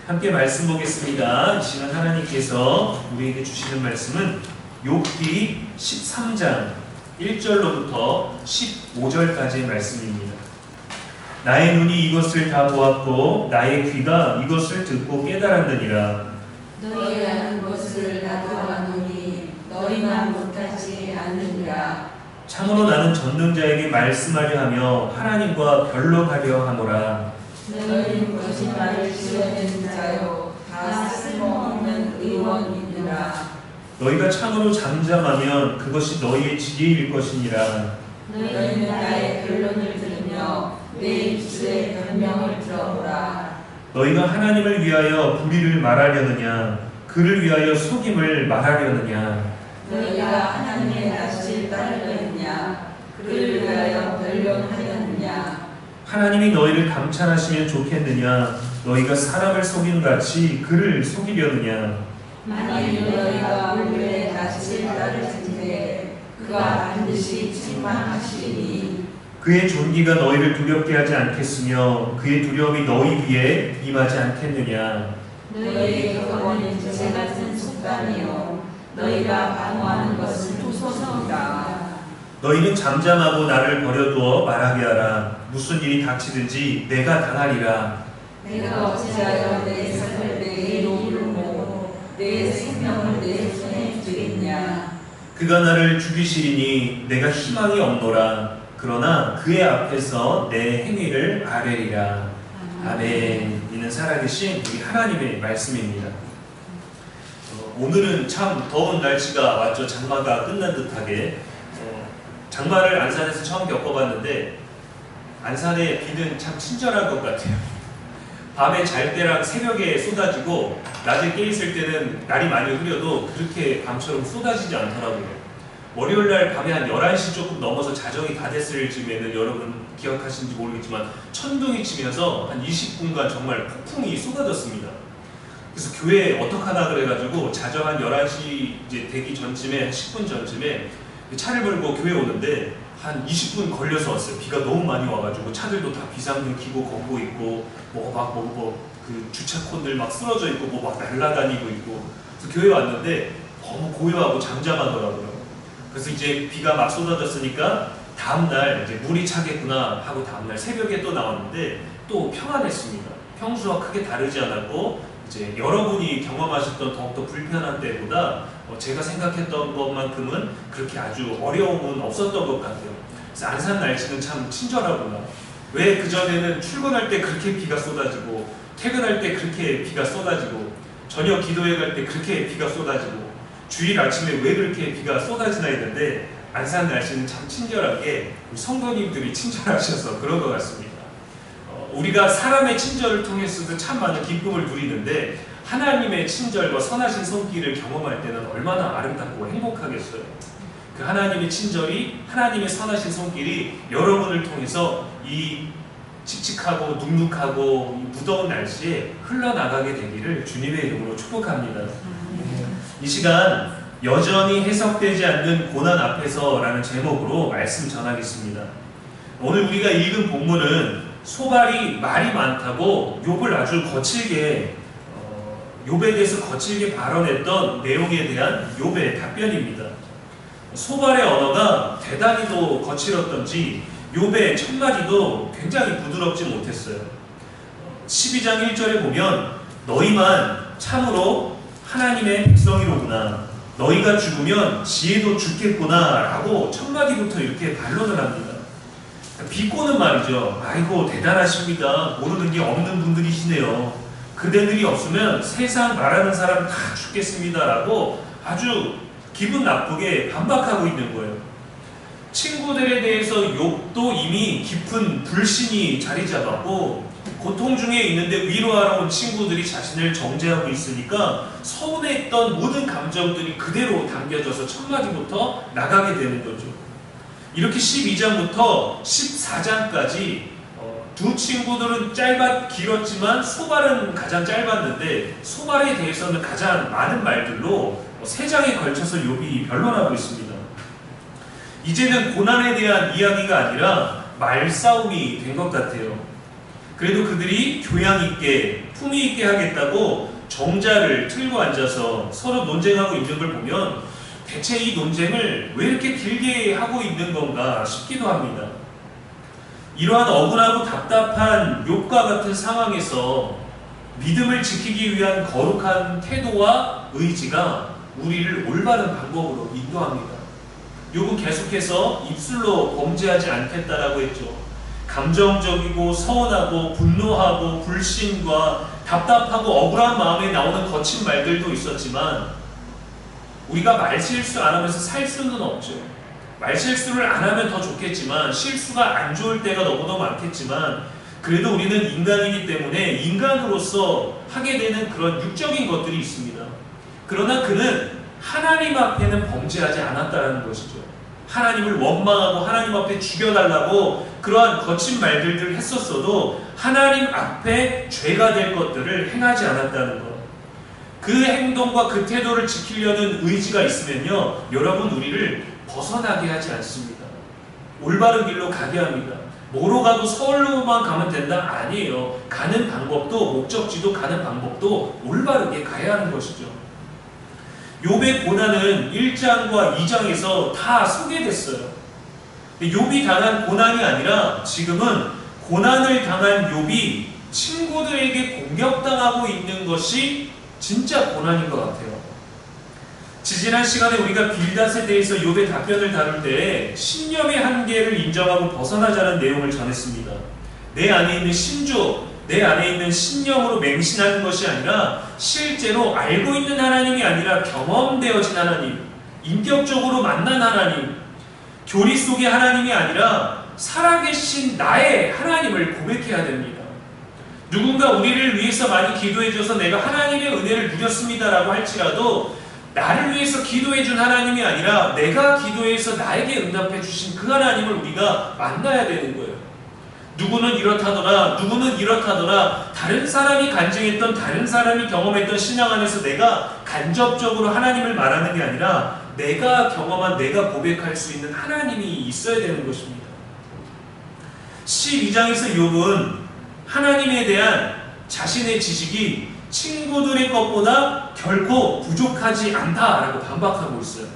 함께 말씀 보겠습니다. 이 시간 하나님께서 우리에게 주시는 말씀은 욥기 13장 1절로부터 15절까지의 말씀입니다. 나의 눈이 이것을 다 보았고 나의 귀가 이것을 듣고 깨달았느니라. 너희 아는 것을 나도 아노니 너희만 못하지 않느니라. 참으로 나는 전능자에게 말씀하려 하며 하나님과 변론하려 하노라. 너희는 거짓말을 지어낸 자요 다 쓸모없는 의원이니라. 너희가 참으로 잠잠하면 그것이 너희의 지혜일 것이니라. 너희는 나의 변론을 들으며 내 입술의 변명을 들어보라. 너희가 하나님을 위하여 불의를 말하려느냐 그를 위하여 속임을 말하려느냐. 너희가 하나님의 낯을 따르려느냐 그를 위하여 변론하려느냐. 하나님이 너희를 감찰하시면 좋겠느냐 너희가 사람을 속임같이 그를 속이려느냐. 만일 너희가 원래 낯을 따르는데 그가 반드시 책망하시리니 그의 존귀가 너희를 두렵게 하지 않겠으며 그의 두려움이 너희 위에 임하지 않겠느냐. 너희의 격언은 제 같은 속담이요 너희가 방어하는 것은 소소이다. 너희는 잠잠하고 나를 버려두어 말하게 하라. 무슨 일이 닥치든지 내가 당하리라. 내가 어찌하여 내 삶을 내 이름으로 모으고 내 생명을 내 손에 두겠냐. 그가 나를 죽이시리니 내가 희망이 없노라. 그러나 그의 앞에서 내 행위를 아뢰리라. 아멘. 이는 살아계신 우리 하나님의 말씀입니다. 오늘은 참 더운 날씨가 왔죠. 장마가 끝난 듯하게. 장마를 안산에서 처음 겪어봤는데 안산의 비는 참 친절한 것 같아요. 밤에 잘 때랑 새벽에 쏟아지고 낮에 깨 있을 때는 날이 많이 흐려도 그렇게 밤처럼 쏟아지지 않더라고요. 월요일날 밤에 한 11시 조금 넘어서 자정이 다 됐을 즈음에는 여러분 기억하시는지 모르겠지만 천둥이 치면서 한 20분간 정말 폭풍이 쏟아졌습니다. 그래서 교회에 어떡하나 그래가지고 자정 한 11시 이제 되기 전쯤에 한 10분 전쯤에 차를 몰고 교회 오는데 한 20분 걸려서 왔어요. 비가 너무 많이 와가지고 차들도 다 비상등 켜고 걷고 있고 그 주차콘들 막 쓰러져 있고 막 날아다니고 있고. 그래서 교회 왔는데 너무 고요하고 잠잠하더라고요. 그래서 이제 비가 막 쏟아졌으니까 다음날 이제 물이 차겠구나 하고 다음날 새벽에 또 나왔는데 또 평안했습니다. 평소와 크게 다르지 않았고 이제 여러분이 경험하셨던 더욱더 불편한 때보다 제가 생각했던 것만큼은 그렇게 아주 어려움은 없었던 것 같아요. 그래서 안산 날씨는 참 친절하구나. 왜 그전에는 출근할 때 그렇게 비가 쏟아지고 퇴근할 때 그렇게 비가 쏟아지고 저녁 기도회 갈 때 그렇게 비가 쏟아지고 주일 아침에 왜 그렇게 비가 쏟아지나 했는데 안산 날씨는 참 친절하게 성도님들이 친절하셔서 그런 것 같습니다. 우리가 사람의 친절을 통해서도 참 많은 기쁨을 누리는데 하나님의 친절과 선하신 손길을 경험할 때는 얼마나 아름답고 행복하겠어요. 그 하나님의 친절이, 하나님의 선하신 손길이 여러분을 통해서 이 칙칙하고 눅눅하고 이 무더운 날씨에 흘러나가게 되기를 주님의 이름으로 축복합니다. 이 시간 여전히 해석되지 않는 고난 앞에서 라는 제목으로 말씀 전하겠습니다. 오늘 우리가 읽은 본문은 소발이 말이 많다고 욥을 아주 거칠게 욥에 대해서 거칠게 발언했던 내용에 대한 욥의 답변입니다. 소발의 언어가 대단히도 거칠었던지 욥의 첫마디도 굉장히 부드럽지 못했어요. 12장 1절에 보면 너희만 참으로 하나님의 백성이로구나. 너희가 죽으면 지혜도 죽겠구나 라고 첫마디부터 이렇게 반론을 합니다. 비꼬는 말이죠. 아이고 대단하십니다. 모르는 게 없는 분들이시네요. 그대들이 없으면 세상 말하는 사람 다 죽겠습니다 라고 아주 기분 나쁘게 반박하고 있는 거예요. 친구들에 대해서 욥도 이미 깊은 불신이 자리 잡았고 고통 중에 있는데 위로하러 온 친구들이 자신을 정죄하고 있으니까 서운했던 모든 감정들이 그대로 담겨져서 첫마디부터 나가게 되는 거죠. 이렇게 12장부터 14장까지 두 친구들은 길었지만 소발은 가장 짧았는데 소발에 대해서는 가장 많은 말들로 3장에 걸쳐서 욥이 변론하고 있습니다. 이제는 고난에 대한 이야기가 아니라 말싸움이 된 것 같아요. 그래도 그들이 교양 있게 품위 있게 하겠다고 정자를 틀고 앉아서 서로 논쟁하고 있는 걸 보면 대체 이 논쟁을 왜 이렇게 길게 하고 있는 건가 싶기도 합니다. 이러한 억울하고 답답한 욥과 같은 상황에서 믿음을 지키기 위한 거룩한 태도와 의지가 우리를 올바른 방법으로 인도합니다. 욥은 계속해서 입술로 범죄하지 않겠다라고 했죠. 감정적이고 서운하고 분노하고 불신과 답답하고 억울한 마음에 나오는 거친 말들도 있었지만 우리가 말실수 안 하면서 살 수는 없죠. 말실수를 안 하면 더 좋겠지만 실수가 안 좋을 때가 너무도 많겠지만 그래도 우리는 인간이기 때문에 인간으로서 하게 되는 그런 육적인 것들이 있습니다. 그러나 그는 하나님 앞에는 범죄하지 않았다는 것이죠. 하나님을 원망하고 하나님 앞에 죽여달라고 그러한 거친 말들을 했었어도 하나님 앞에 죄가 될 것들을 행하지 않았다는 것. 그 행동과 그 태도를 지키려는 의지가 있으면요, 여러분 우리를 벗어나게 하지 않습니다. 올바른 길로 가게 합니다. 뭐로 가도 서울로만 가면 된다? 아니에요. 가는 방법도 목적지도 가는 방법도 올바르게 가야 하는 것이죠. 욥의 고난은 1장과 2장에서 다 소개됐어요. 욥이 당한 고난이 아니라 지금은 고난을 당한 욥이 친구들에게 공격당하고 있는 것이 진짜 고난인 것 같아요. 지지난 시간에 우리가 빌닷에 대해서 욥의 답변을 다룰 때 신념의 한계를 인정하고 벗어나자는 내용을 전했습니다. 내 안에 있는 신조, 내 안에 있는 신념으로 맹신하는 것이 아니라 실제로 알고 있는 하나님이 아니라 경험되어진 하나님, 인격적으로 만난 하나님, 교리 속의 하나님이 아니라 살아계신 나의 하나님을 고백해야 됩니다. 누군가 우리를 위해서 많이 기도해줘서 내가 하나님의 은혜를 누렸습니다라고 할지라도 나를 위해서 기도해준 하나님이 아니라 내가 기도해서 나에게 응답해 주신 그 하나님을 우리가 만나야 되는 거예요. 누구는 이렇다더라, 누구는 이렇다더라, 다른 사람이 간증했던, 다른 사람이 경험했던 신앙 안에서 내가 간접적으로 하나님을 말하는 게 아니라 내가 경험한, 내가 고백할 수 있는 하나님이 있어야 되는 것입니다. 12장에서 욥은 하나님에 대한 자신의 지식이 친구들의 것보다 결코 부족하지 않다라고 반박하고 있어요.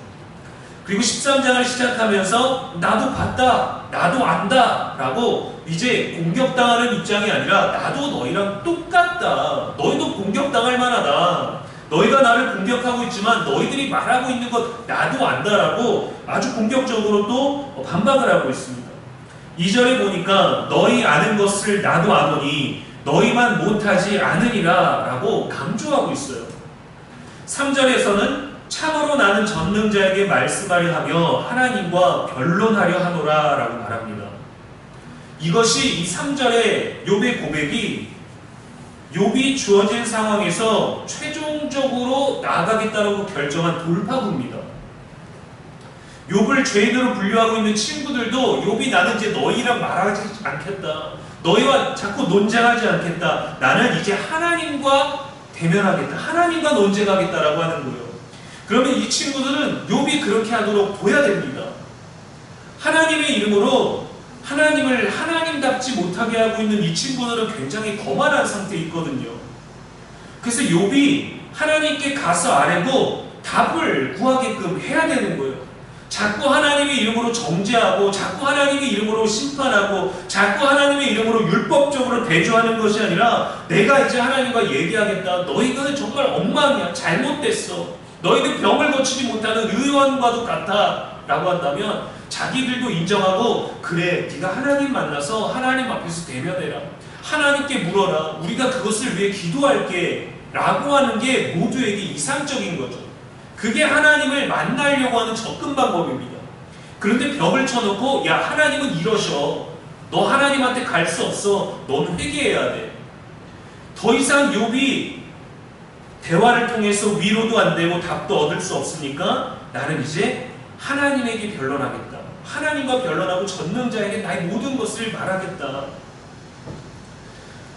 그리고 13장을 시작하면서 나도 봤다, 나도 안다 라고 이제 공격당하는 입장이 아니라 나도 너희랑 똑같다, 너희도 공격당할 만하다, 너희가 나를 공격하고 있지만 너희들이 말하고 있는 것 나도 안다라고 아주 공격적으로 또 반박을 하고 있습니다. 2절에 보니까 너희 아는 것을 나도 아노니 너희만 못하지 않으리라 라고 강조하고 있어요. 3절에서는 참으로 나는 전능자에게 말씀하려 하며 하나님과 변론하려 하노라 라고 말합니다. 이것이 이 3절의 욥의 고백이 욥이 주어진 상황에서 최종적으로 나아가겠다고 결정한 돌파구입니다. 욥을 죄인으로 분류하고 있는 친구들도 욥이 나는 이제 너희랑 말하지 않겠다, 너희와 자꾸 논쟁하지 않겠다, 나는 이제 하나님과 대면하겠다, 하나님과 논쟁하겠다라고 하는 거예요. 그러면 이 친구들은 욥이 그렇게 하도록 둬야 됩니다. 하나님의 이름으로 하나님을 하나님답지 못하게 하고 있는 이 친구들은 굉장히 거만한 상태에 있거든요. 그래서 욥이 하나님께 가서 아뢰고 답을 구하게끔 해야 되는 거예요. 자꾸 하나님의 이름으로 정죄하고 자꾸 하나님의 이름으로 심판하고 자꾸 하나님의 이름으로 율법적으로 대조하는 것이 아니라 내가 이제 하나님과 얘기하겠다, 너희들은 정말 엉망이야, 잘못됐어, 너희들 병을 고치지 못하는 의원과도 같아 라고 한다면 자기들도 인정하고 그래, 네가 하나님 만나서 하나님 앞에서 대면해라, 하나님께 물어라, 우리가 그것을 위해 기도할게 라고 하는 게 모두에게 이상적인 거죠. 그게 하나님을 만나려고 하는 접근 방법입니다. 그런데 벽을 쳐놓고 야, 하나님은 이러셔, 너 하나님한테 갈 수 없어, 넌 회개해야 돼. 더 이상 욥이 대화를 통해서 위로도 안 되고 답도 얻을 수 없으니까 나는 이제 하나님에게 변론하겠다, 하나님과 변론하고 전능자에게 나의 모든 것을 말하겠다.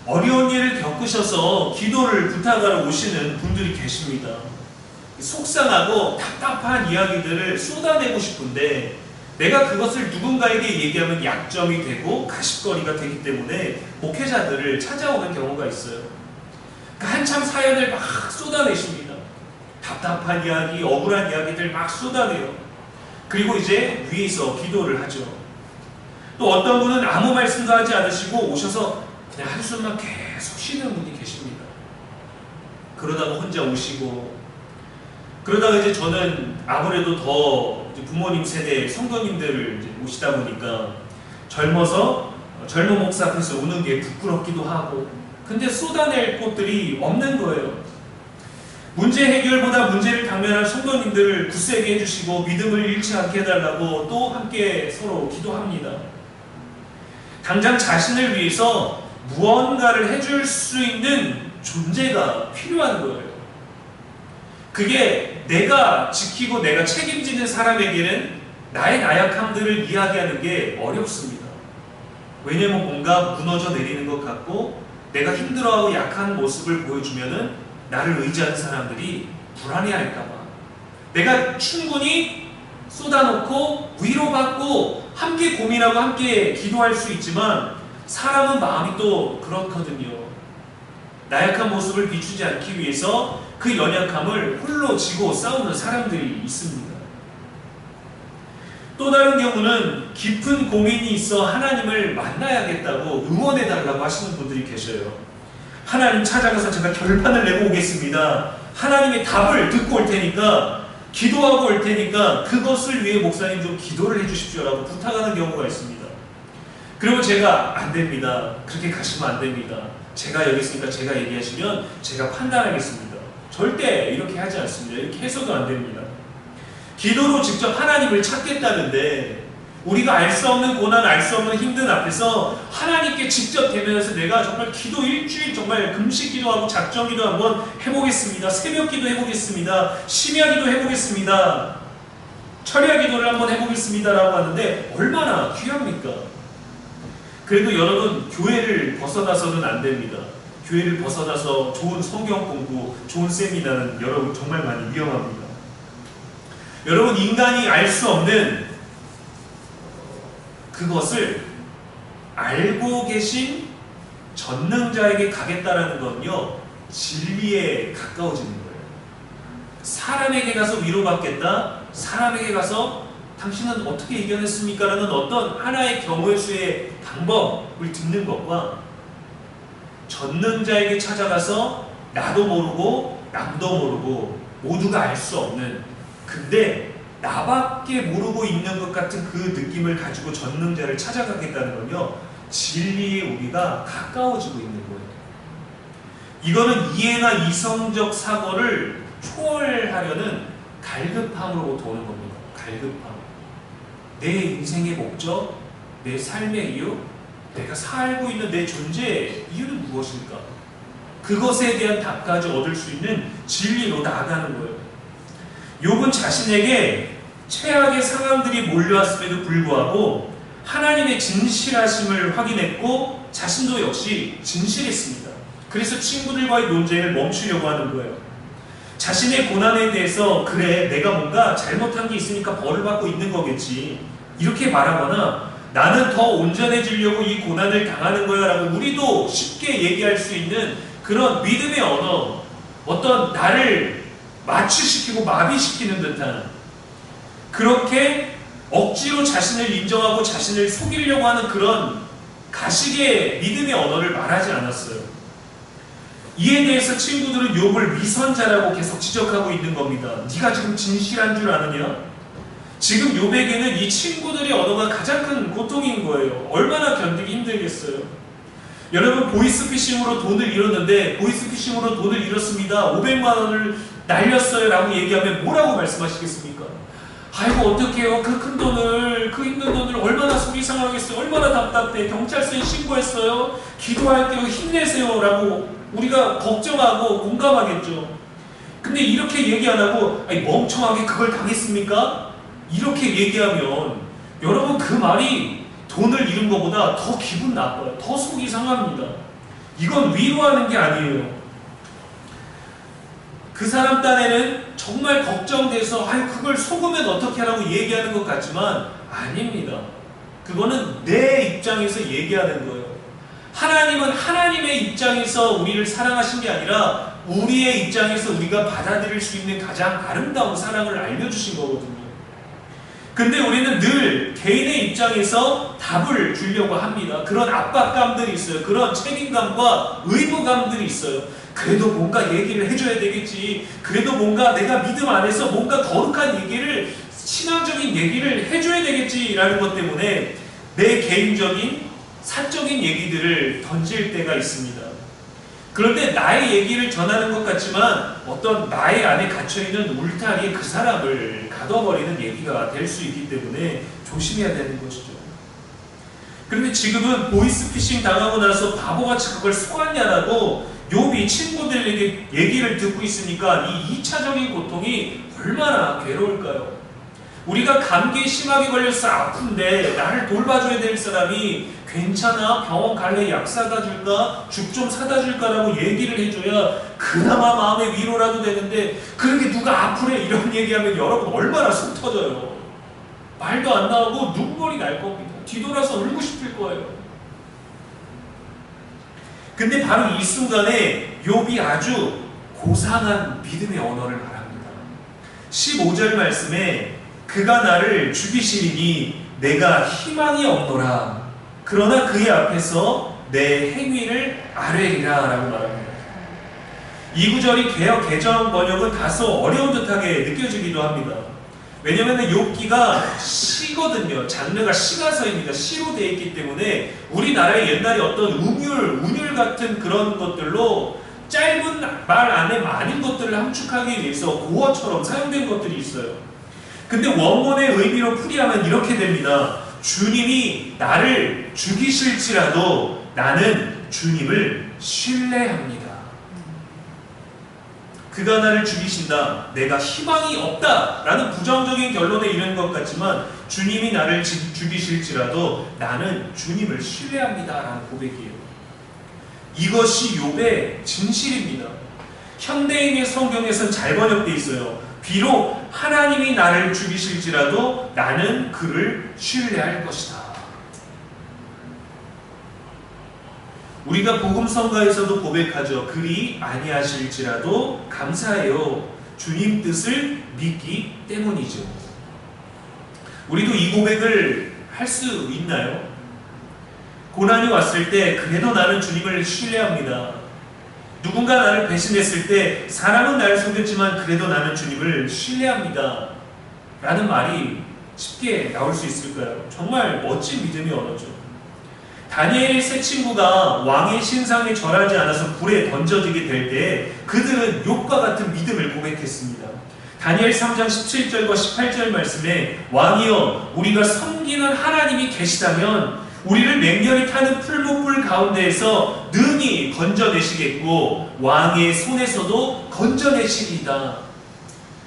어려운 일을 겪으셔서 기도를 부탁하러 오시는 분들이 계십니다. 속상하고 답답한 이야기들을 쏟아내고 싶은데 내가 그것을 누군가에게 얘기하면 약점이 되고 가십거리가 되기 때문에 목회자들을 찾아오는 경우가 있어요. 그러니까 한참 사연을 막 쏟아내십니다. 답답한 이야기, 억울한 이야기들 막 쏟아내요. 그리고 이제 위에서 기도를 하죠. 또 어떤 분은 아무 말씀도 하지 않으시고 오셔서 그냥 한숨만 계속 쉬는 분이 계십니다. 그러다가 혼자 우시고, 그러다가 이제 저는 아무래도 더 이제 부모님 세대 성도님들을 이제 모시다 보니까 젊어서 젊은 목사 앞에서 우는 게 부끄럽기도 하고, 근데 쏟아낼 곳들이 없는 거예요. 문제 해결보다 문제를 당면한 성도님들을 굳세게 해주시고 믿음을 잃지 않게 해달라고 또 함께 서로 기도합니다. 당장 자신을 위해서 무언가를 해줄 수 있는 존재가 필요한 거예요. 그게 내가 지키고 내가 책임지는 사람에게는 나의 나약함들을 이야기하는 게 어렵습니다. 왜냐면 뭔가 무너져 내리는 것 같고 내가 힘들어하고 약한 모습을 보여주면은 나를 의지하는 사람들이 불안해할까봐 내가 충분히 쏟아놓고 위로받고 함께 고민하고 함께 기도할 수 있지만 사람은 마음이 또 그렇거든요. 나약한 모습을 비추지 않기 위해서 그 연약함을 홀로 지고 싸우는 사람들이 있습니다. 또 다른 경우는 깊은 고민이 있어 하나님을 만나야겠다고 응원해달라고 하시는 분들이 계셔요. 하나님 찾아가서 제가 결판을 내고 오겠습니다. 하나님의 답을 듣고 올 테니까, 기도하고 올 테니까 그것을 위해 목사님 좀 기도를 해주십시오라고 부탁하는 경우가 있습니다. 그리고 제가 안 됩니다. 그렇게 가시면 안 됩니다. 제가 여기 있으니까 제가 얘기하시면 제가 판단하겠습니다. 절대 이렇게 하지 않습니다. 이렇게 해서도 안 됩니다. 기도로 직접 하나님을 찾겠다는데 우리가 알 수 없는 고난, 알 수 없는 힘든 앞에서 하나님께 직접 대면해서 내가 정말 기도 일주일 정말 금식 기도하고 작정 기도 한번 해보겠습니다. 새벽 기도 해보겠습니다. 심야 기도 해보겠습니다. 철야 기도를 한번 해보겠습니다 라고 하는데 얼마나 귀합니까? 그래도 여러분, 교회를 벗어나서는 안 됩니다. 교회를 벗어나서 좋은 성경 공부, 좋은 세미나는 여러분 정말 많이 위험합니다. 여러분, 인간이 알 수 없는 그것을 알고 계신 전능자에게 가겠다라는 건요, 진리에 가까워지는 거예요. 사람에게 가서 위로받겠다, 사람에게 가서 당신은 어떻게 이겨냈습니까? 라는 어떤 하나의 경우의 수의 방법을 듣는 것과 전능자에게 찾아가서 나도 모르고 남도 모르고 모두가 알 수 없는, 근데 나밖에 모르고 있는 것 같은 그 느낌을 가지고 전능자를 찾아가겠다는 건요, 진리에 우리가 가까워지고 있는 거예요. 이거는 이해나 이성적 사고를 초월하려는 갈급함으로부터 오는 겁니다. 갈급함. 내 인생의 목적, 내 삶의 이유, 내가 살고 있는 내 존재의 이유는 무엇일까? 그것에 대한 답까지 얻을 수 있는 진리로 나아가는 거예요. 욥은 자신에게 최악의 상황들이 몰려왔음에도 불구하고 하나님의 진실하심을 확인했고 자신도 역시 진실했습니다. 그래서 친구들과의 논쟁을 멈추려고 하는 거예요. 자신의 고난에 대해서 그래, 내가 뭔가 잘못한 게 있으니까 벌을 받고 있는 거겠지, 이렇게 말하거나 나는 더 온전해지려고 이 고난을 당하는 거야 라고 우리도 쉽게 얘기할 수 있는 그런 믿음의 언어, 어떤 나를 마취시키고 마비시키는 듯한, 그렇게 억지로 자신을 인정하고 자신을 속이려고 하는 그런 가식의 믿음의 언어를 말하지 않았어요. 이에 대해서 친구들은 욥을 위선자라고 계속 지적하고 있는 겁니다. 네가 지금 진실한 줄 아느냐? 지금 욥에게는 이 친구들의 언어가 가장 큰 고통인 거예요. 얼마나 견디기 힘들겠어요. 여러분, 보이스피싱으로 돈을 잃었는데 보이스피싱으로 돈을 잃었습니다, 500만 원을 날렸어요 라고 얘기하면 뭐라고 말씀하시겠습니까? 아이고 어떡해요, 그 큰 돈을, 그 힘든 돈을 얼마나 속이 상하겠어요, 얼마나 답답해, 경찰서에 신고했어요, 기도할게요, 힘내세요 라고 우리가 걱정하고 공감하겠죠. 근데 이렇게 얘기 안 하고 아니 멍청하게 그걸 당했습니까? 이렇게 얘기하면 여러분, 그 말이 돈을 잃은 것보다 더 기분 나빠요. 더 속이 상합니다. 이건 위로하는 게 아니에요. 그 사람 딴에는 정말 걱정돼서 아유 그걸 속으면 어떻게 하라고 얘기하는 것 같지만 아닙니다. 그거는 내 입장에서 얘기하는 거예요. 하나님은 하나님의 입장에서 우리를 사랑하신 게 아니라 우리의 입장에서 우리가 받아들일 수 있는 가장 아름다운 사랑을 알려주신 거거든요. 근데 우리는 늘 개인의 입장에서 답을 주려고 합니다. 그런 압박감들이 있어요. 그런 책임감과 의무감들이 있어요. 그래도 뭔가 얘기를 해줘야 되겠지. 그래도 뭔가 내가 믿음 안에서 뭔가 거룩한 얘기를, 신앙적인 얘기를 해줘야 되겠지라는 것 때문에 내 개인적인 사적인 얘기들을 던질 때가 있습니다. 그런데 나의 얘기를 전하는 것 같지만 어떤 나의 안에 갇혀있는 울타리에 그 사람을 가둬버리는 얘기가 될 수 있기 때문에 조심해야 되는 것이죠. 그런데 지금은 보이스피싱 당하고 나서 바보같이 그걸 속았냐라고 욥이 친구들에게 얘기를 듣고 있으니까 이 2차적인 고통이 얼마나 괴로울까요? 우리가 감기에 심하게 걸려서 아픈데 나를 돌봐줘야 될 사람이 괜찮아? 병원 갈래? 약 사다 줄까? 죽 좀 사다 줄까라고 얘기를 해줘야 그나마 마음의 위로라도 되는데, 그렇게 누가 아프래 이런 얘기하면 여러분 얼마나 속 터져요. 말도 안 나오고 눈물이 날 겁니다. 뒤돌아서 울고 싶을 거예요. 근데 바로 이 순간에 욥이 아주 고상한 믿음의 언어를 말합니다. 15절 말씀에 그가 나를 죽이시리니 내가 희망이 없노라. 그러나 그의 앞에서 내 행위를 아뢰리라 라고 말합니다. 이 구절이 개역 개정 번역은 다소 어려운 듯하게 느껴지기도 합니다. 왜냐하면 욥기가 시거든요. 장르가 시가서입니다. 시로 되어 있기 때문에 우리나라의 옛날에 어떤 운율 같은 그런 것들로 짧은 말 안에 많은 것들을 함축하기 위해서 고어처럼 사용된 것들이 있어요. 근데 원문의 의미로 풀이하면 이렇게 됩니다. 주님이 나를 죽이실지라도 나는 주님을 신뢰합니다. 그가 나를 죽이신다. 내가 희망이 없다. 라는 부정적인 결론에 이르는 것 같지만 주님이 나를 죽이실지라도 나는 주님을 신뢰합니다. 라는 고백이에요. 이것이 욥의 진실입니다. 현대인의 성경에서는 잘 번역되어 있어요. 비록 하나님이 나를 죽이실지라도 나는 그를 신뢰할 것이다. 우리가 복음성가에서도 고백하죠. 그리 아니하실지라도 감사해요. 주님 뜻을 믿기 때문이죠. 우리도 이 고백을 할 수 있나요? 고난이 왔을 때 그래도 나는 주님을 신뢰합니다. 누군가 나를 배신했을 때 사람은 나를 속였지만 그래도 나는 주님을 신뢰합니다. 라는 말이 쉽게 나올 수 있을까요? 정말 멋진 믿음의 언어죠. 다니엘의 세 친구가 왕의 신상에 절하지 않아서 불에 던져지게 될 때 그들은 욥과 같은 믿음을 고백했습니다. 다니엘 3장 17절과 18절 말씀에 왕이여 우리가 섬기는 하나님이 계시다면 우리를 맹렬히 타는 풀무불 가운데에서 능히 건져내시겠고 왕의 손에서도 건져내시리이다.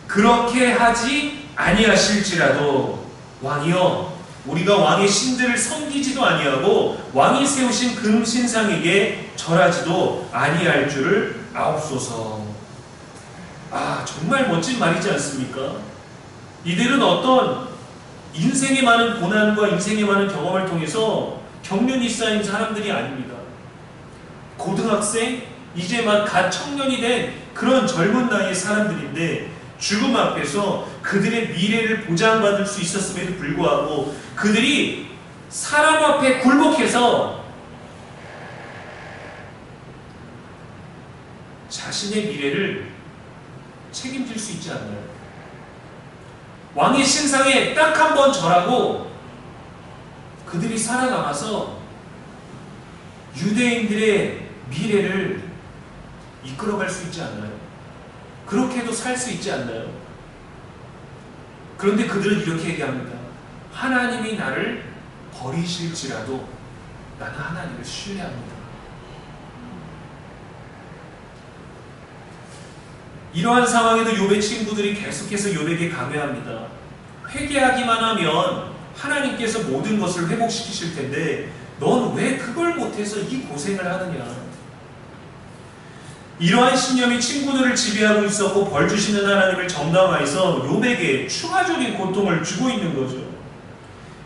그렇게 하지 아니하실지라도 왕이여 우리가 왕의 신들을 섬기지도 아니하고 왕이 세우신 금신상에게 절하지도 아니할 줄을 아옵소서. 정말 멋진 말이지 않습니까? 이들은 어떤 인생의 많은 고난과 인생의 많은 경험을 통해서 경륜이 쌓인 사람들이 아닙니다. 고등학생, 이제 막 갓 청년이 된 그런 젊은 나이의 사람들인데 죽음 앞에서 그들의 미래를 보장받을 수 있었음에도 불구하고 그들이 사람 앞에 굴복해서 자신의 미래를 책임질 수 있지 않나요? 왕의 신상에 딱 한 번 절하고 그들이 살아남아서 유대인들의 미래를 이끌어갈 수 있지 않나요? 그렇게도 살 수 있지 않나요? 그런데 그들은 이렇게 얘기합니다. 하나님이 나를 버리실지라도 나는 하나님을 신뢰합니다. 이러한 상황에도 욥의 친구들이 계속해서 욥에게 강요합니다. 회개하기만 하면 하나님께서 모든 것을 회복시키실 텐데 넌 왜 그걸 못해서 이 고생을 하느냐. 이러한 신념이 친구들을 지배하고 있었고 벌 주시는 하나님을 정당화해서 욥에게 추가적인 고통을 주고 있는 거죠.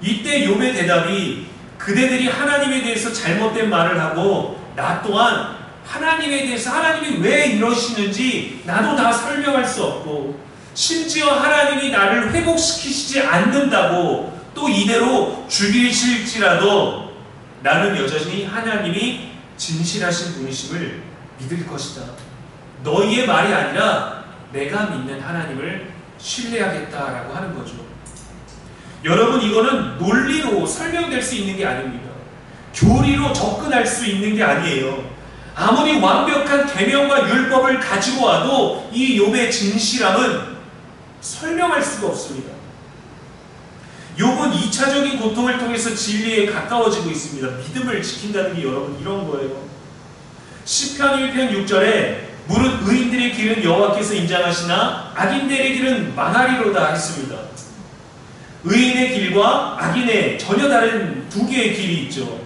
이때 욥의 대답이 그대들이 하나님에 대해서 잘못된 말을 하고 나 또한 하나님에 대해서 하나님이 왜 이러시는지 나도 다 설명할 수 없고 심지어 하나님이 나를 회복시키시지 않는다고 또 이대로 죽이실지라도 나는 여전히 하나님이 진실하신 분이심을 믿을 것이다. 너희의 말이 아니라 내가 믿는 하나님을 신뢰하겠다라고 하는 거죠. 여러분, 이거는 논리로 설명될 수 있는 게 아닙니다. 교리로 접근할 수 있는 게 아니에요. 아무리 완벽한 계명과 율법을 가지고 와도 이 욥의 진실함은 설명할 수가 없습니다. 욥은 2차적인 고통을 통해서 진리에 가까워지고 있습니다. 믿음을 지킨다는 게 여러분 이런 거예요. 시편 1편 6절에 무릇 의인들의 길은 여호와께서 인정하시나 악인들의 길은 망하리로다 했습니다. 의인의 길과 악인의 전혀 다른 두 개의 길이 있죠.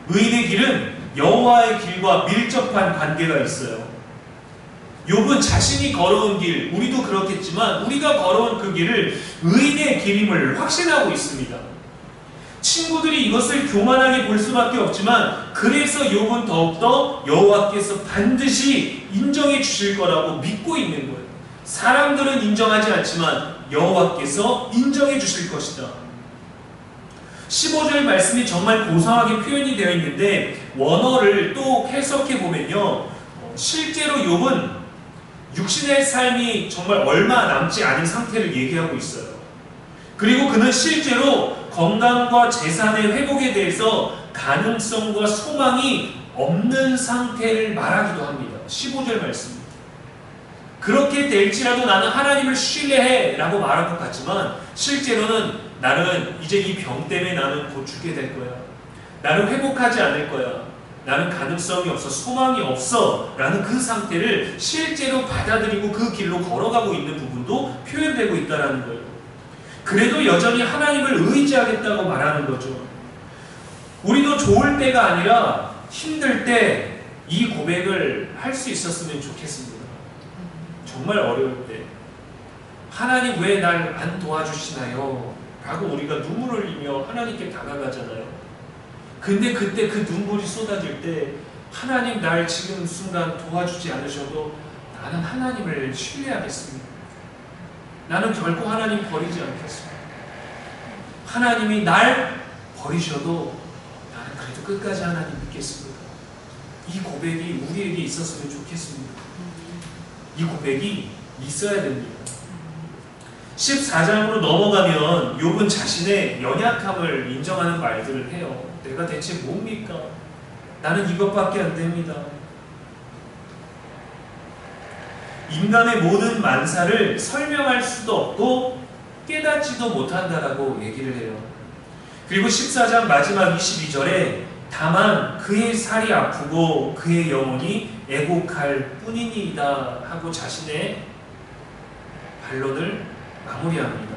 의인의 길은 여호와의 길과 밀접한 관계가 있어요. 욥은 자신이 걸어온 길, 우리도 그렇겠지만 우리가 걸어온 그 길을 의인의 길임을 확신하고 있습니다. 친구들이 이것을 교만하게 볼 수밖에 없지만 그래서 욥은 더욱더 여호와께서 반드시 인정해 주실 거라고 믿고 있는 거예요. 사람들은 인정하지 않지만 여호와께서 인정해 주실 것이다. 15절 말씀이 정말 고상하게 표현이 되어 있는데 원어를 또 해석해 보면요, 실제로 욥은 육신의 삶이 정말 얼마 남지 않은 상태를 얘기하고 있어요. 그리고 그는 실제로 건강과 재산의 회복에 대해서 가능성과 소망이 없는 상태를 말하기도 합니다. 15절 말씀. 그렇게 될지라도 나는 하나님을 신뢰해 라고 말할 것 같지만 실제로는 나는 이제 이 병 때문에 나는 곧 죽게 될 거야. 나는 회복하지 않을 거야. 나는 가능성이 없어, 소망이 없어 라는 그 상태를 실제로 받아들이고 그 길로 걸어가고 있는 부분도 표현되고 있다는 거예요. 그래도 여전히 하나님을 의지하겠다고 말하는 거죠. 우리도 좋을 때가 아니라 힘들 때 이 고백을 할 수 있었으면 좋겠습니다. 정말 어려울 때 하나님 왜 날 안 도와주시나요? 라고 우리가 눈물을 흘리며 하나님께 다가가잖아요. 근데 그때 그 눈물이 쏟아질 때 하나님 날 지금 순간 도와주지 않으셔도 나는 하나님을 신뢰하겠습니다. 나는 결코 하나님 버리지 않겠습니다. 하나님이 날 버리셔도 나는 그래도 끝까지 하나님 믿겠습니다. 이 고백이 우리에게 있었으면 좋겠습니다. 이 고백이 있어야 됩니다. 14장으로 넘어가면 욥은 자신의 연약함을 인정하는 말들을 해요. 내가 대체 뭡니까? 나는 이것밖에 안 됩니다. 인간의 모든 만사를 설명할 수도 없고 깨닫지도 못한다라고 얘기를 해요. 그리고 14장 마지막 22절에 다만 그의 살이 아프고 그의 영혼이 애곡할 뿐이니이다 하고 자신의 반론을 마무리합니다.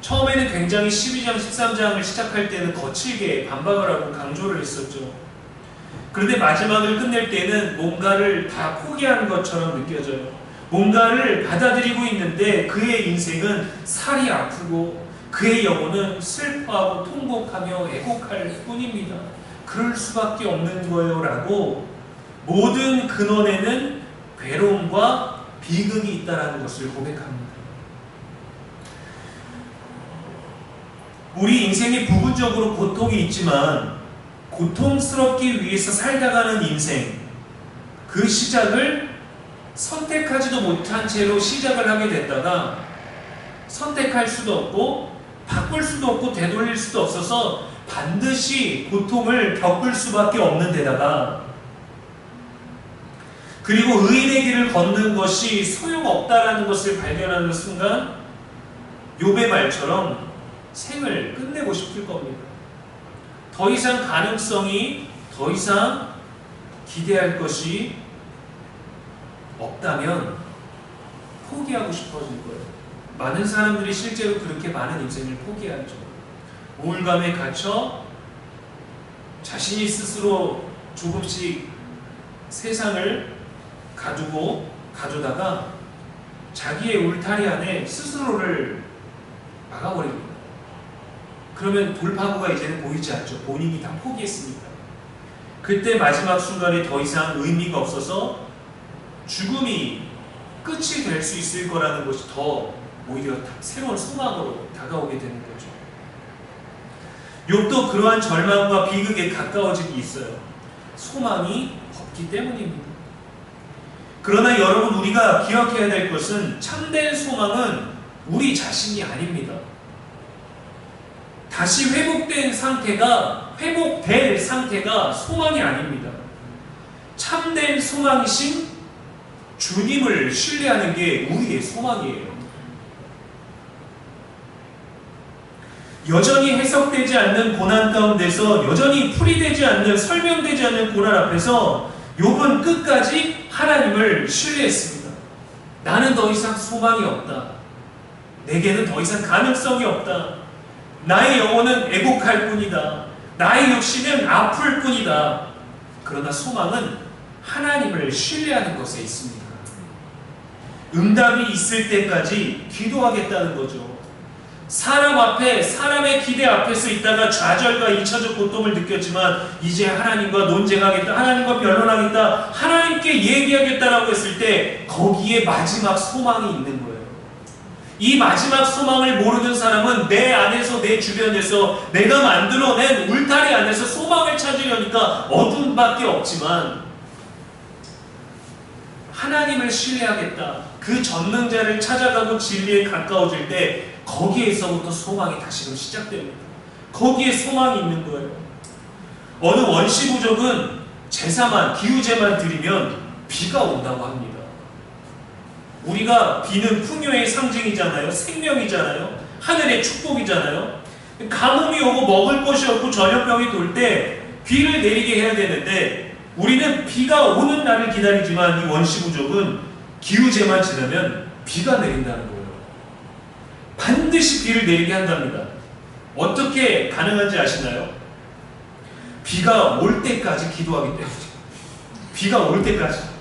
처음에는 굉장히 12장, 13장을 시작할 때는 거칠게 반박을 하고 강조를 했었죠. 그런데 마지막을 끝낼 때는 뭔가를 다 포기한 것처럼 느껴져요. 뭔가를 받아들이고 있는데 그의 인생은 살이 아프고 그의 영혼은 슬퍼하고 통곡하며 애곡할 뿐입니다. 그럴 수밖에 없는 거예요 라고 모든 근원에는 괴로움과 비극이 있다는 것을 고백합니다. 우리 인생에 부분적으로 고통이 있지만 고통스럽기 위해서 살다가는 인생, 그 시작을 선택하지도 못한 채로 시작을 하게 됐다가 선택할 수도 없고 바꿀 수도 없고 되돌릴 수도 없어서 반드시 고통을 겪을 수밖에 없는 데다가 그리고 의인의 길을 걷는 것이 소용없다라는 것을 발견하는 순간 욥의 말처럼 생을 끝내고 싶을 겁니다. 더 이상 가능성이, 더 이상 기대할 것이 없다면 포기하고 싶어질 거예요. 많은 사람들이 실제로 그렇게 많은 인생을 포기하죠. 우울감에 갇혀 자신이 스스로 조금씩 세상을 가두다가 자기의 울타리 안에 스스로를 막아버립니다. 그러면 돌파구가 이제는 보이지 않죠. 본인이 다 포기했으니까. 그때 마지막 순간에 더 이상 의미가 없어서 죽음이 끝이 될 수 있을 거라는 것이 더 오히려 새로운 소망으로 다가오게 되는 거죠. 욥도 그러한 절망과 비극에 가까워지기 있어요. 소망이 없기 때문입니다. 그러나 여러분, 우리가 기억해야 될 것은 참된 소망은 우리 자신이 아닙니다. 다시 회복될 상태가 소망이 아닙니다. 참된 소망이신 주님을 신뢰하는 게 우리의 소망이에요. 여전히 해석되지 않는 고난 가운데서, 여전히 풀이되지 않는, 설명되지 않는 고난 앞에서 욥은 끝까지 하나님을 신뢰했습니다. 나는 더 이상 소망이 없다. 내게는 더 이상 가능성이 없다. 나의 영혼은 애곡할 뿐이다. 나의 육신은 아플 뿐이다. 그러나 소망은 하나님을 신뢰하는 것에 있습니다. 응답이 있을 때까지 기도하겠다는 거죠. 사람 앞에, 사람의 기대 앞에서 있다가 좌절과 잊혀적 고통을 느꼈지만 이제 하나님과 논쟁하겠다, 하나님과 변론하겠다, 하나님께 얘기하겠다라고 했을 때 거기에 마지막 소망이 있는 거예요. 이 마지막 소망을 모르는 사람은 내 안에서, 내 주변에서 내가 만들어낸 울타리 안에서 소망을 찾으려니까 어둠밖에 없지만, 하나님을 신뢰하겠다, 그 전능자를 찾아가고 진리에 가까워질 때 거기에서부터 소망이 다시금 시작됩니다. 거기에 소망이 있는 거예요. 어느 원시부족은 제사만, 기우제만 드리면 비가 온다고 합니다. 우리가 비는 풍요의 상징이잖아요. 생명이잖아요. 하늘의 축복이잖아요. 가뭄이 오고 먹을 것이 없고 전염병이 돌 때 비를 내리게 해야 되는데, 우리는 비가 오는 날을 기다리지만 이 원시부족은 기우제만 지나면 비가 내린다는 거예요. 반드시 비를 내리게 한답니다. 어떻게 가능한지 아시나요? 비가 올 때까지 기도하기 때문에. 비가 올 때까지.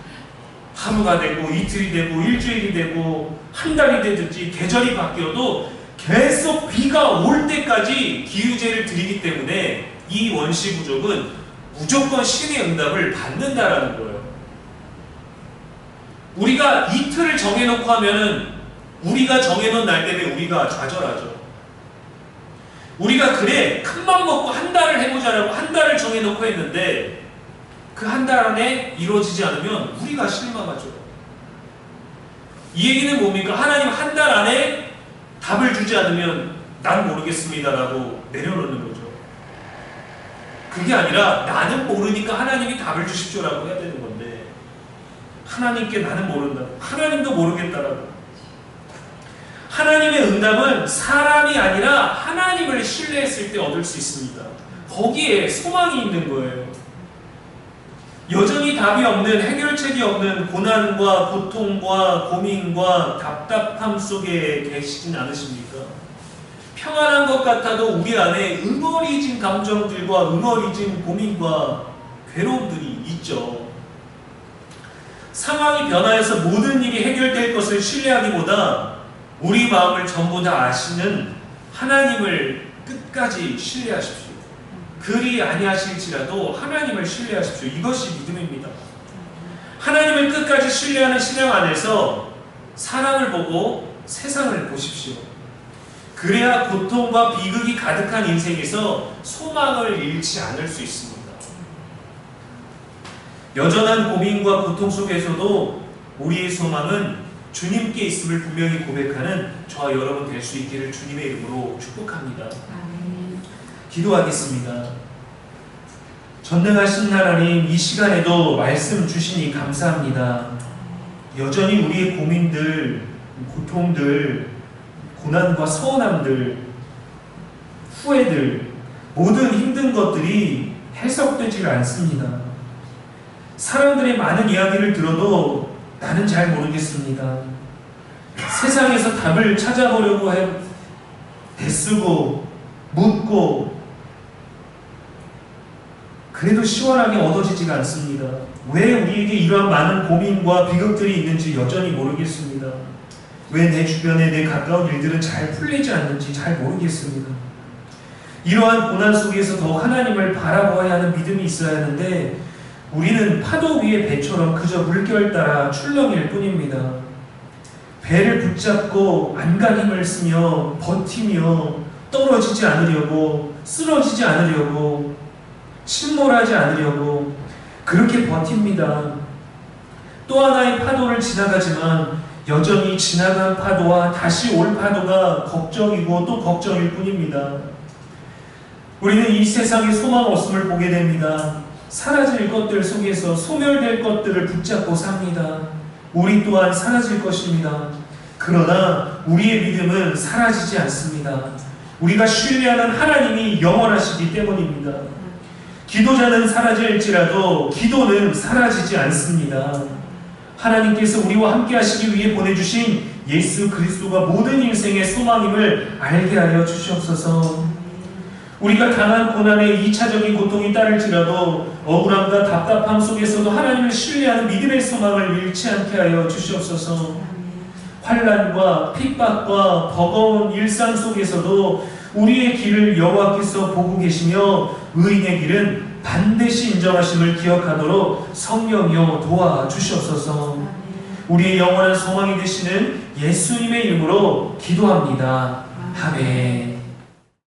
하루가 되고 이틀이 되고 일주일이 되고 한 달이 되든지 계절이 바뀌어도 계속 비가 올 때까지 기우제를 드리기 때문에 이 원시부족은 무조건 신의 응답을 받는다라는 거예요. 우리가 이틀을 정해놓고 하면은, 우리가 정해놓은 날 때문에 우리가 좌절하죠. 우리가 그래, 큰맘 먹고 한 달을 해보자라고 한 달을 정해놓고 했는데 그 한 달 안에 이루어지지 않으면 우리가 실망하죠. 이 얘기는 뭡니까? 하나님 한 달 안에 답을 주지 않으면 난 모르겠습니다라고 내려놓는 거죠. 그게 아니라 나는 모르니까 하나님이 답을 주십시오라고 해야 되는 건데, 하나님께 나는 모른다, 하나님도 모르겠다라고. 하나님의 응답은 사람이 아니라 하나님을 신뢰했을 때 얻을 수 있습니다. 거기에 소망이 있는 거예요. 여전히 답이 없는, 해결책이 없는 고난과 고통과 고민과 답답함 속에 계시진 않으십니까? 평안한 것 같아도 우리 안에 응어리진 감정들과 응어리진 고민과 괴로움들이 있죠. 상황이 변화해서 모든 일이 해결될 것을 신뢰하기보다 우리 마음을 전부 다 아시는 하나님을 끝까지 신뢰하십시오. 그리 아니하실지라도 하나님을 신뢰하십시오. 이것이 믿음입니다. 하나님을 끝까지 신뢰하는 신앙 안에서 사람을 보고 세상을 보십시오. 그래야 고통과 비극이 가득한 인생에서 소망을 잃지 않을 수 있습니다. 여전한 고민과 고통 속에서도 우리의 소망은 주님께 있음을 분명히 고백하는 저와 여러분 될 수 있기를 주님의 이름으로 축복합니다. 기도하겠습니다. 전능하신 하나님, 이 시간에도 말씀 주시니 감사합니다. 여전히 우리의 고민들, 고통들, 고난과 서운함들, 후회들, 모든 힘든 것들이 해석되지 않습니다. 사람들의 많은 이야기를 들어도 나는 잘 모르겠습니다. 세상에서 답을 찾아보려고 애쓰고 묻고 그래도 시원하게 얻어지지가 않습니다. 왜 우리에게 이러한 많은 고민과 비극들이 있는지 여전히 모르겠습니다. 왜 내 주변에 내 가까운 일들은 잘 풀리지 않는지 잘 모르겠습니다. 이러한 고난 속에서 더 하나님을 바라보아야 하는 믿음이 있어야 하는데 우리는 파도 위의 배처럼 그저 물결 따라 출렁일 뿐입니다. 배를 붙잡고 안간힘을 쓰며 버티며 떨어지지 않으려고, 쓰러지지 않으려고, 침몰하지 않으려고 그렇게 버팁니다. 또 하나의 파도를 지나가지만 여전히 지나간 파도와 다시 올 파도가 걱정이고 또 걱정일 뿐입니다. 우리는 이 세상에 소망 없음을 보게 됩니다. 사라질 것들 속에서 소멸될 것들을 붙잡고 삽니다. 우리 또한 사라질 것입니다. 그러나 우리의 믿음은 사라지지 않습니다. 우리가 신뢰하는 하나님이 영원하시기 때문입니다. 기도자는 사라질지라도 기도는 사라지지 않습니다. 하나님께서 우리와 함께 하시기 위해 보내주신 예수 그리스도가 모든 인생의 소망임을 알게 하여 주시옵소서. 우리가 당한 고난의 2차적인 고통이 따를지라도 억울함과 답답함 속에서도 하나님을 신뢰하는 믿음의 소망을 잃지 않게 하여 주시옵소서. 환난과 핍박과 버거운 일상 속에서도 우리의 길을 여호와께서 보고 계시며 의인의 길은 반드시 인정하심을 기억하도록 성령이여 도와주시옵소서. 우리의 영원한 소망이 되시는 예수님의 이름으로 기도합니다. 아멘.